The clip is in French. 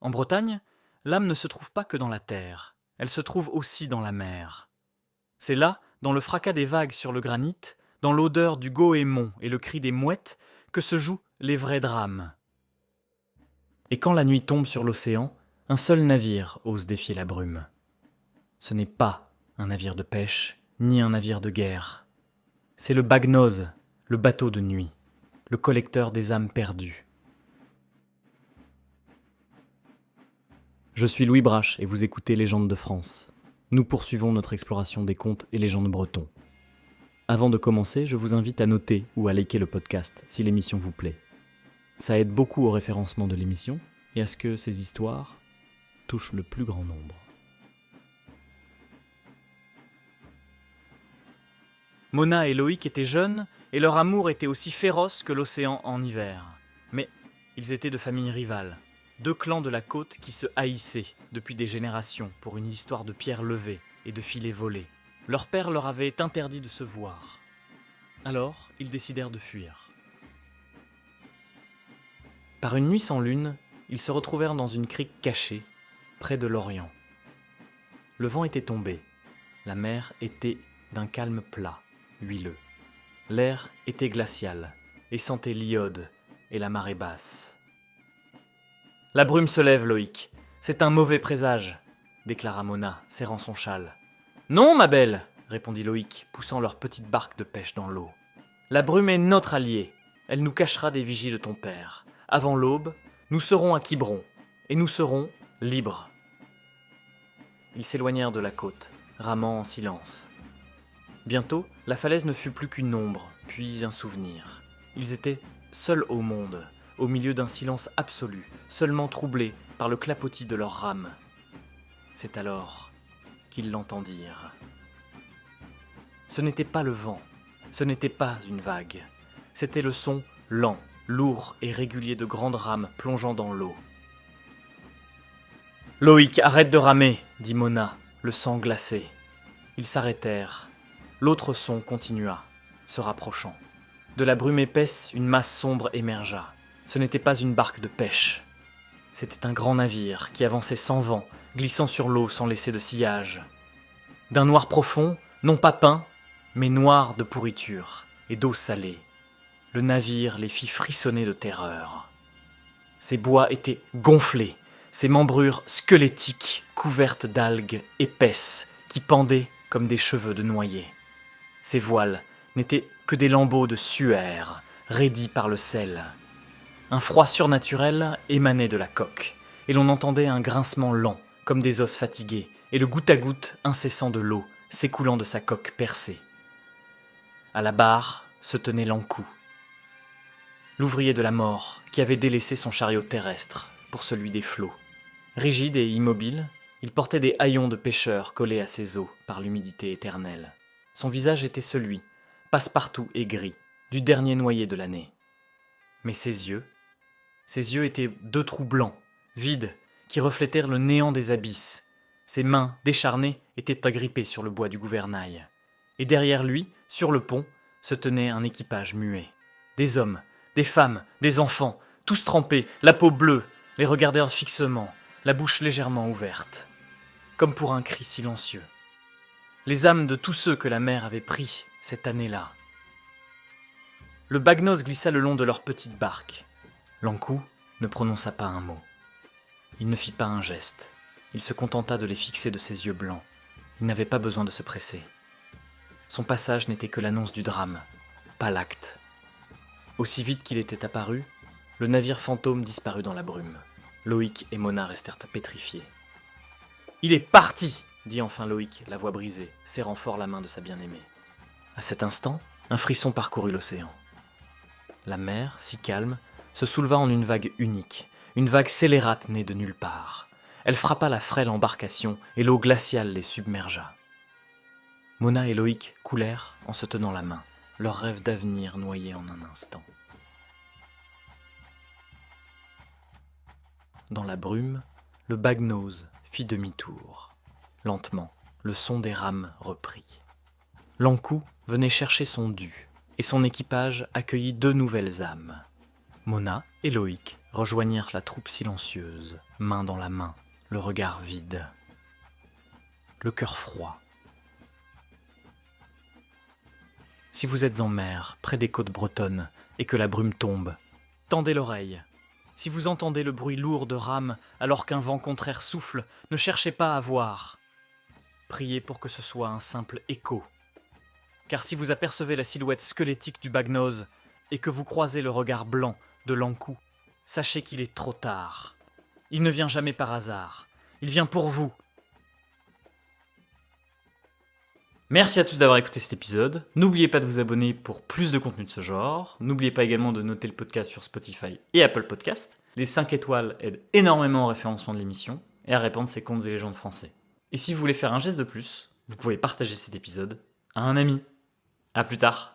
En Bretagne, l'âme ne se trouve pas que dans la terre, elle se trouve aussi dans la mer. C'est là, dans le fracas des vagues sur le granit, dans l'odeur du goémon et le cri des mouettes, que se jouent les vrais drames. Et quand la nuit tombe sur l'océan, un seul navire ose défier la brume. Ce n'est pas un navire de pêche, ni un navire de guerre. C'est le Bagnose, le bateau de nuit, le collecteur des âmes perdues. Je suis Louis Brache et vous écoutez Légendes de France. Nous poursuivons notre exploration des contes et légendes bretons. Avant de commencer, je vous invite à noter ou à liker le podcast si l'émission vous plaît. Ça aide beaucoup au référencement de l'émission et à ce que ces histoires touchent le plus grand nombre. Mona et Loïc étaient jeunes et leur amour était aussi féroce que l'océan en hiver. Mais ils étaient de familles rivales, deux clans de la côte qui se haïssaient depuis des générations pour une histoire de pierres levées et de filets volés. Leur père leur avait interdit de se voir. Alors, ils décidèrent de fuir. Par une nuit sans lune, ils se retrouvèrent dans une crique cachée, près de l'Orient. Le vent était tombé, la mer était d'un calme plat, huileux. L'air était glacial et sentait l'iode et la marée basse. « La brume se lève, Loïc. C'est un mauvais présage, » déclara Mona, serrant son châle. « Non, ma belle, » répondit Loïc, poussant leur petite barque de pêche dans l'eau. « La brume est notre alliée. Elle nous cachera des vigies de ton père. Avant l'aube, nous serons à Quiberon, et nous serons libres. » Ils s'éloignèrent de la côte, ramant en silence. Bientôt, la falaise ne fut plus qu'une ombre, puis un souvenir. Ils étaient seuls au monde, au milieu d'un silence absolu, seulement troublé par le clapotis de leurs rames. C'est alors qu'ils l'entendirent. Ce n'était pas le vent, ce n'était pas une vague. C'était le son lent, lourd et régulier de grandes rames plongeant dans l'eau. « Loïc, arrête de ramer !» dit Mona, le sang glacé. Ils s'arrêtèrent. L'autre son continua, se rapprochant. De la brume épaisse, une masse sombre émergea. Ce n'était pas une barque de pêche. C'était un grand navire qui avançait sans vent, glissant sur l'eau sans laisser de sillage. D'un noir profond, non pas peint, mais noir de pourriture et d'eau salée. Le navire les fit frissonner de terreur. Ses bois étaient gonflés, ses membrures squelettiques couvertes d'algues épaisses qui pendaient comme des cheveux de noyer. Ses voiles n'étaient que des lambeaux de suaire raidis par le sel. Un froid surnaturel émanait de la coque, et l'on entendait un grincement lent, comme des os fatigués, et le goutte à goutte incessant de l'eau s'écoulant de sa coque percée. À la barre se tenait l'Ancou, l'ouvrier de la mort qui avait délaissé son chariot terrestre pour celui des flots. Rigide et immobile, il portait des haillons de pêcheur collés à ses os par l'humidité éternelle. Son visage était celui, passe-partout et gris, du dernier noyé de l'année. Mais ses yeux étaient deux trous blancs, vides, qui reflétèrent le néant des abysses. Ses mains, décharnées, étaient agrippées sur le bois du gouvernail. Et derrière lui, sur le pont, se tenait un équipage muet. Des hommes, des femmes, des enfants, tous trempés, la peau bleue, les regardèrent fixement, la bouche légèrement ouverte, comme pour un cri silencieux. Les âmes de tous ceux que la mer avait pris cette année-là. Le Bagnose glissa le long de leur petite barque. L'Ancou ne prononça pas un mot. Il ne fit pas un geste. Il se contenta de les fixer de ses yeux blancs. Il n'avait pas besoin de se presser. Son passage n'était que l'annonce du drame, pas l'acte. Aussi vite qu'il était apparu, le navire fantôme disparut dans la brume. Loïc et Mona restèrent pétrifiés. « Il est parti !» dit enfin Loïc, la voix brisée, serrant fort la main de sa bien-aimée. À cet instant, un frisson parcourut l'océan. La mer, si calme, se souleva en une vague unique, une vague scélérate née de nulle part. Elle frappa la frêle embarcation et l'eau glaciale les submergea. Mona et Loïc coulèrent en se tenant la main, leur rêve d'avenir noyé en un instant. Dans la brume, le Bagnose fit demi-tour. Lentement, le son des rames reprit. L'Ancou venait chercher son dû, et son équipage accueillit deux nouvelles âmes. Mona et Loïc rejoignirent la troupe silencieuse, main dans la main, le regard vide, le cœur froid. Si vous êtes en mer, près des côtes bretonnes, et que la brume tombe, tendez l'oreille. Si vous entendez le bruit lourd de rames alors qu'un vent contraire souffle, ne cherchez pas à voir. Priez pour que ce soit un simple écho. Car si vous apercevez la silhouette squelettique du Bagnose et que vous croisez le regard blanc de l'Ankou, sachez qu'il est trop tard. Il ne vient jamais par hasard. Il vient pour vous. Merci à tous d'avoir écouté cet épisode. N'oubliez pas de vous abonner pour plus de contenu de ce genre. N'oubliez pas également de noter le podcast sur Spotify et Apple Podcast. Les 5 étoiles aident énormément au référencement de l'émission et à répandre ses contes et légendes français. Et si vous voulez faire un geste de plus, vous pouvez partager cet épisode à un ami. À plus tard.